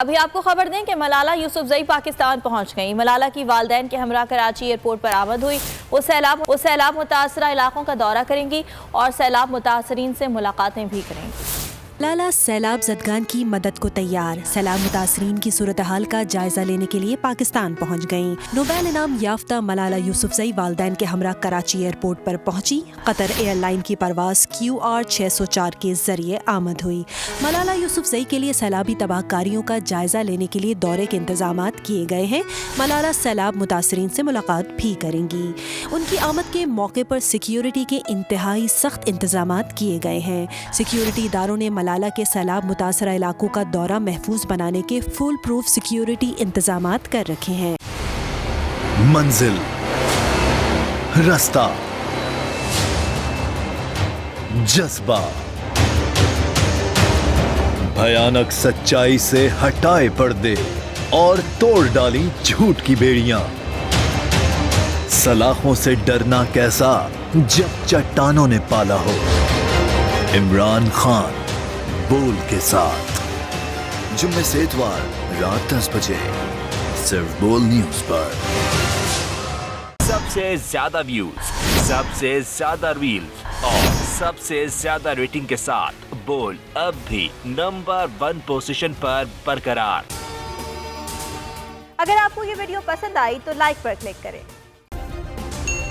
ابھی آپ کو خبر دیں کہ ملالہ یوسفزئی پاکستان پہنچ گئیں۔ ملالہ کی والدین کے ہمراہ کراچی ایئرپورٹ پر آمد ہوئی۔ وہ سیلاب متاثرہ علاقوں کا دورہ کریں گی اور سیلاب متاثرین سے ملاقاتیں بھی کریں گی۔ ملالہ سیلاب زدگان کی مدد کو تیار، سیلاب متاثرین کی صورتحال کا جائزہ لینے کے لیے پاکستان پہنچ گئیں۔ نوبیل انعام یافتہ ملالہ یوسفزئی والدین کے ہمراہ کراچی ایئرپورٹ پر پہنچی۔ قطر ایئر لائن کی پرواز QR 604 کے ذریعے آمد ہوئی۔ ملالہ یوسفزئی کے لیے سیلابی تباہ کاریوں کا جائزہ لینے کے لیے دورے کے انتظامات کیے گئے ہیں۔ ملالہ سیلاب متاثرین سے ملاقات بھی کریں گی۔ ان کی آمد کے موقع پر سیکیورٹی کے انتہائی سخت انتظامات کیے گئے ہیں۔ سیکیورٹی اداروں نے ملالہ کے سیلاب متاثرہ علاقوں کا دورہ محفوظ بنانے کے فل پروف سیکیورٹی انتظامات کر رکھے ہیں۔ منزل، رستہ، جذبہ، بھیانک سچائی سے ہٹائے پردے اور توڑ ڈالی جھوٹ کی بیڑیاں۔ سلاخوں سے ڈرنا کیسا جب چٹانوں نے پالا ہو۔ عمران خان بول کے ساتھ، جمعے سے اتوار رات 10 بجے صرف بول نیوز پر۔ سب سے زیادہ ویوز، سب سے زیادہ ریلز اور سب سے زیادہ ریٹنگ کے ساتھ بول اب بھی نمبر 1 پوزیشن پر برقرار۔ اگر آپ کو یہ ویڈیو پسند آئی تو لائک پر کلک کریں،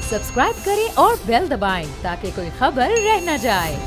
سبسکرائب کریں اور بیل دبائیں تاکہ کوئی خبر رہ نہ جائے۔